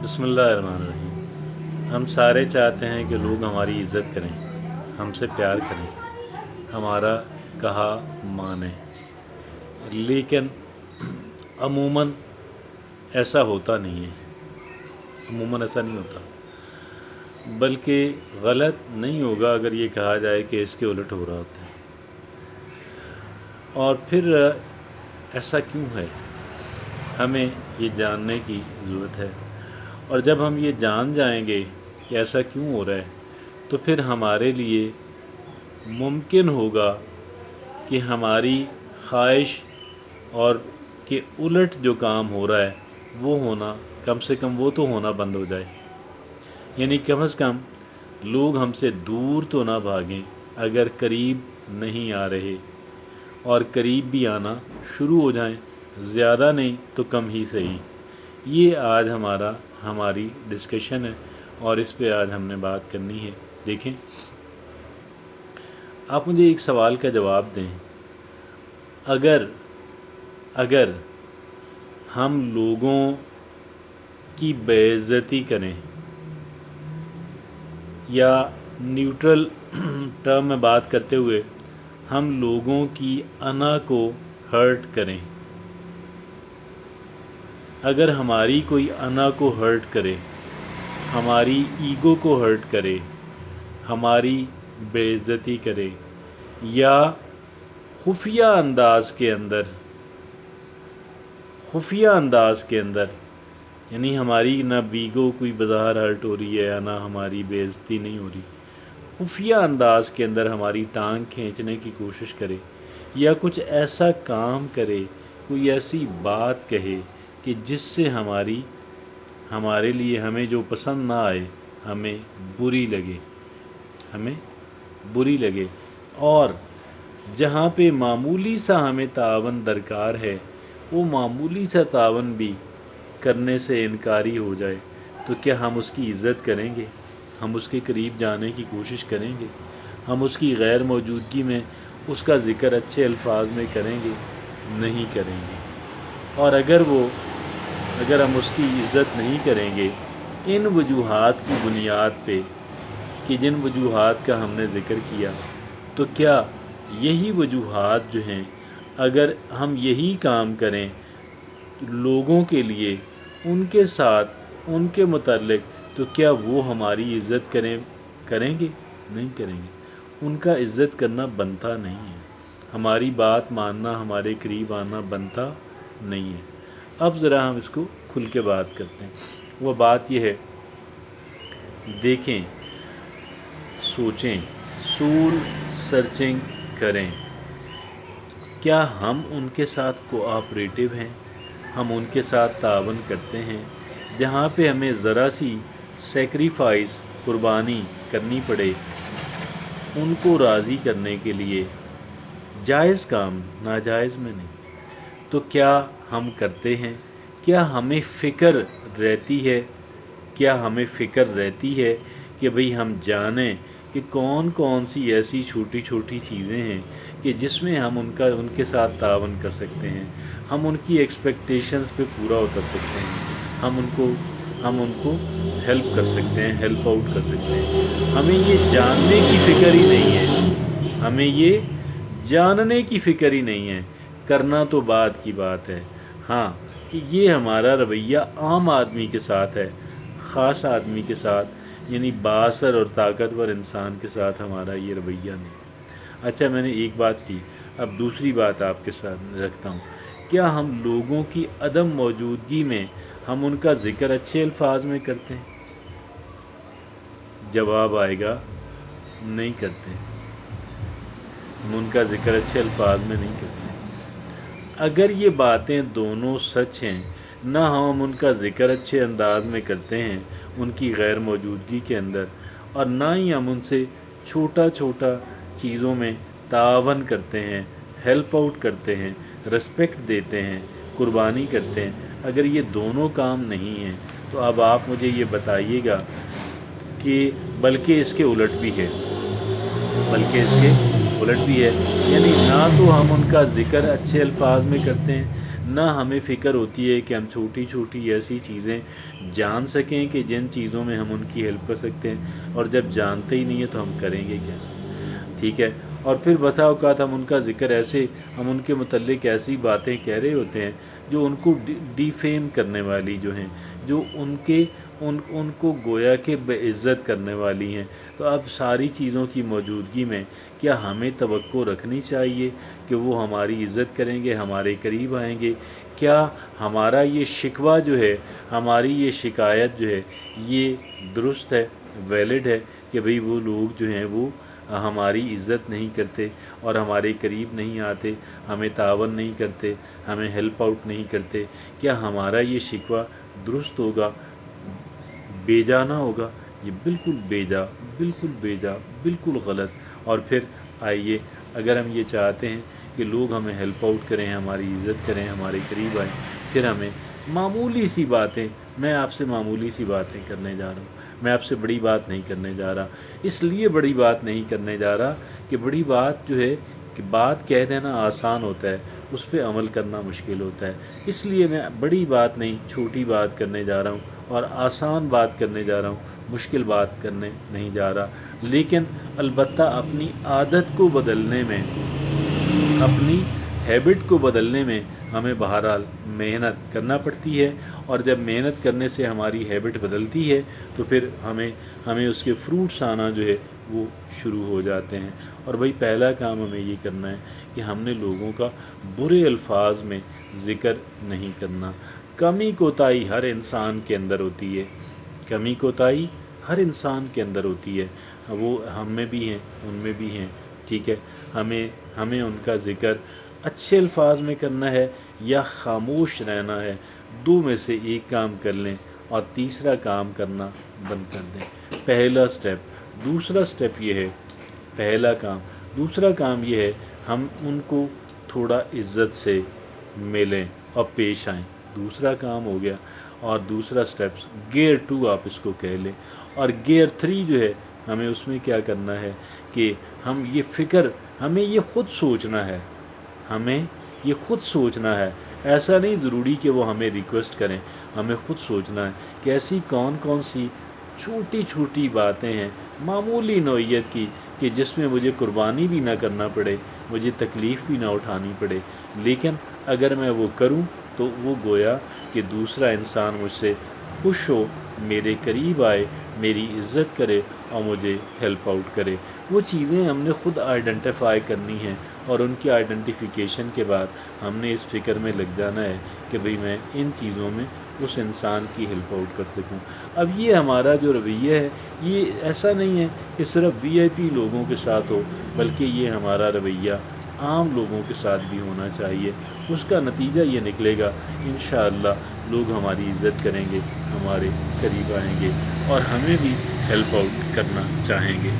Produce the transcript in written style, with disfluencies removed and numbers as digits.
बिस्मिल्लाहिर्रहमानिर्रहीम। हम सारे चाहते हैं कि लोग हमारी इज़्ज़त करें, हमसे प्यार करें, हमारा कहा माने, लेकिन अमूमन ऐसा होता नहीं है। अमूमन ऐसा नहीं होता, बल्कि गलत नहीं होगा अगर ये कहा जाए कि इसके उलट हो रहा होता है। और फिर ऐसा क्यों है, हमें ये जानने की ज़रूरत है। और जब हम ये जान जाएंगे कि ऐसा क्यों हो रहा है, तो फिर हमारे लिए मुमकिन होगा कि हमारी ख्वाहिश और के उलट जो काम हो रहा है वो होना, कम से कम वो तो होना बंद हो जाए। यानी कम से कम लोग हमसे दूर तो ना भागें अगर करीब नहीं आ रहे, और करीब भी आना शुरू हो जाएं, ज़्यादा नहीं तो कम ही सही। ये आज हमारी डिस्कशन है और इस पे आज हमने बात करनी है। देखें, आप मुझे एक सवाल का जवाब दें। अगर हम लोगों की बेइज्जती करें, या न्यूट्रल टर्म में बात करते हुए हम लोगों की अना को हर्ट करें, अगर हमारी कोई अना को हर्ट करे, हमारी ईगो को हर्ट करे, हमारी बेइज्जती करे, या खुफिया अंदाज के अंदर यानी हमारी ना ईगो कोई बाहर हर्ट हो रही है या ना हमारी बेइज्जती नहीं हो रही, खुफिया अंदाज के अंदर हमारी टांग खींचने की कोशिश करे, या कुछ ऐसा काम करे, कोई ऐसी बात कहे कि जिससे हमारे लिए हमें जो पसंद ना आए, हमें बुरी लगे, और जहाँ पे मामूली सा हमें तावन दरकार है, वो मामूली सा तावन भी करने से इनकारी हो जाए, तो क्या हम उसकी इज़्ज़त करेंगे? हम उसके करीब जाने की कोशिश करेंगे? हम उसकी गैर मौजूदगी में उसका ज़िक्र अच्छे अल्फाज में करेंगे? नहीं करेंगे। और अगर हम उसकी इज़्ज़त नहीं करेंगे इन वजूहात की बुनियाद पे कि जिन वजूहात का हमने ज़िक्र किया, तो क्या यही वजूहात जो हैं, अगर हम यही काम करें लोगों के लिए, उनके साथ, उनके मुताल्लिक, तो क्या वो हमारी इज़्ज़त करेंगे? नहीं करेंगे। उनका इज़्ज़त करना बनता नहीं है, हमारी बात मानना, हमारे करीब आना बनता नहीं है। अब ज़रा हम इसको खुल के बात करते हैं। वो बात यह है, देखें, सोचें, सूल सर्चिंग करें, क्या हम उनके साथ कोऑपरेटिव हैं? हम उनके साथ तावन करते हैं जहाँ पे हमें ज़रा सी सेक्रीफाइस, कुर्बानी करनी पड़े उनको राज़ी करने के लिए, जायज़ काम, नाजायज़ में नहीं, तो क्या हम करते हैं? क्या हमें फ़िक्र रहती है कि भाई हम जानें कि कौन कौन सी ऐसी छोटी छोटी चीज़ें हैं कि जिसमें हम उनके साथ तावन कर सकते हैं, हम उनकी एक्सपेक्टेशंस पे पूरा उतर सकते हैं, हम उनको हेल्प कर सकते हैं, हेल्प आउट कर सकते हैं। हमें ये जानने की फ़िक्र ही नहीं है, करना तो बाद की बात है। हाँ, ये हमारा रवैया आम आदमी के साथ है, ख़ास आदमी के साथ, यानी बासर और ताकतवर इंसान के साथ हमारा ये रवैया नहीं। अच्छा, मैंने एक बात की, अब दूसरी बात आपके साथ रखता हूँ। क्या हम लोगों की अदम मौजूदगी में हम उनका ज़िक्र अच्छे अल्फाज में करते हैं? जवाब आएगा, नहीं करते। हम उनका ज़िक्र अच्छे अल्फाज में नहीं करते। अगर ये बातें दोनों सच हैं, ना हम उनका ज़िक्र अच्छे अंदाज में करते हैं उनकी गैर मौजूदगी के अंदर, और ना ही हम उनसे छोटा छोटा चीज़ों में तावन करते हैं, हेल्प आउट करते हैं, रिस्पेक्ट देते हैं, कुर्बानी करते हैं, अगर ये दोनों काम नहीं हैं, तो अब आप मुझे ये बताइएगा कि बल्कि इसके उलट भी है, यानी ना तो हम उनका ज़िक्र अच्छे अल्फाज में करते हैं, نہ ہمیں فکر ہوتی ہے کہ ہم چھوٹی چھوٹی ایسی چیزیں جان سکیں کہ جن چیزوں میں ہم ان کی ہیلپ کر سکتے ہیں، اور جب جانتے ہی نہیں ہیں تو ہم کریں گے کیسے؟ ٹھیک ہے، اور پھر بسا اوقات ہم ان کا ذکر ایسے، ہم ان کے متعلق ایسی باتیں کہہ رہے ہوتے ہیں جو ان کو ڈیفیم کرنے والی جو ہیں، جو ان کو گویا کہ بے عزت کرنے والی ہیں۔ تو اب ساری چیزوں کی موجودگی میں کیا ہمیں توقع رکھنی چاہیے کہ وہ ہماری عزت کریں گے، ہمارے قریب آئیں گے؟ کیا ہمارا یہ شکوہ جو ہے، ہماری یہ شکایت جو ہے، یہ درست ہے، ویلڈ ہے کہ بھئی وہ لوگ جو ہیں وہ ہماری عزت نہیں کرتے اور ہمارے قریب نہیں آتے، ہمیں تعاون نہیں کرتے، ہمیں ہیلپ آؤٹ نہیں کرتے؟ کیا ہمارا یہ شکوہ درست ہوگا، بے جا نہ ہوگا؟ یہ بالکل بے جا، بالکل بے جا، بالکل غلط۔ اور پھر آئیے، اگر ہم یہ چاہتے ہیں کہ لوگ ہمیں ہیلپ آؤٹ کریں، ہماری عزت کریں، ہمارے قریب آئیں، پھر ہمیں معمولی سی باتیں، میں آپ سے معمولی سی باتیں کرنے جا رہا ہوں، میں آپ سے بڑی بات نہیں کرنے جا رہا۔ اس لیے بڑی بات نہیں کرنے جا رہا کہ بڑی بات جو ہے کہ بات کہہ دینا آسان ہوتا ہے، اس پہ عمل کرنا مشکل ہوتا ہے۔ اس لیے میں بڑی بات نہیں، چھوٹی بات کرنے جا رہا ہوں، اور آسان بات کرنے جا رہا ہوں، مشکل بات کرنے نہیں جا رہا۔ لیکن البتہ اپنی عادت کو بدلنے میں، اپنی ہیبٹ کو بدلنے میں ہمیں بہرحال محنت کرنا پڑتی ہے، اور جب محنت کرنے سے ہماری ہیبٹ بدلتی ہے تو پھر ہمیں اس کے فروٹس آنا جو ہے وہ شروع ہو جاتے ہیں۔ اور بھئی پہلا کام ہمیں یہ کرنا ہے کہ ہم نے لوگوں کا برے الفاظ میں ذکر نہیں کرنا۔ کمی کوتاہی ہر انسان کے اندر ہوتی ہے، کمی کوتاہی ہر انسان کے اندر ہوتی ہے، وہ ہم میں بھی ہیں، ان میں بھی ہیں، ٹھیک ہے؟ ہمیں ان کا ذکر اچھے الفاظ میں کرنا ہے یا خاموش رہنا ہے، دو میں سے ایک کام کر لیں اور تیسرا کام کرنا بند کر دیں۔ پہلا سٹیپ۔ دوسرا سٹیپ یہ ہے، پہلا کام، دوسرا کام یہ ہے ہم ان کو تھوڑا عزت سے ملیں اور پیش آئیں، دوسرا کام ہو گیا۔ اور دوسرا سٹیپس گیئر 2 آپ اس کو کہہ لیں، اور گیئر 3 جو ہے ہمیں اس میں کیا کرنا ہے کہ ہمیں یہ خود سوچنا ہے، ہمیں یہ خود سوچنا ہے۔ ایسا نہیں ضروری کہ وہ ہمیں ریکویسٹ کریں، ہمیں خود سوچنا ہے کہ ایسی کون کون سی چھوٹی چھوٹی باتیں ہیں معمولی نوعیت کی کہ جس میں مجھے قربانی بھی نہ کرنا پڑے، مجھے تکلیف بھی نہ اٹھانی پڑے، لیکن اگر میں وہ کروں تو وہ گویا کہ دوسرا انسان مجھ سے خوش ہو، میرے قریب آئے، میری عزت کرے اور مجھے ہیلپ آؤٹ کرے۔ وہ چیزیں ہم نے خود آئیڈینٹیفائی کرنی ہیں، اور ان کی آئیڈینٹیفیکیشن کے بعد ہم نے اس فکر میں لگ جانا ہے کہ بھئی میں ان چیزوں میں اس انسان کی ہیلپ آؤٹ کر سکوں۔ اب یہ ہمارا جو رویہ ہے، یہ ایسا نہیں ہے کہ صرف وی آئی پی لوگوں کے ساتھ ہو، بلکہ یہ ہمارا رویہ عام لوگوں کے ساتھ بھی ہونا چاہیے۔ اس کا نتیجہ یہ نکلے گا انشاءاللہ لوگ ہماری عزت کریں گے، ہمارے قریب آئیں گے اور ہمیں بھی ہیلپ آؤٹ کرنا چاہیں گے۔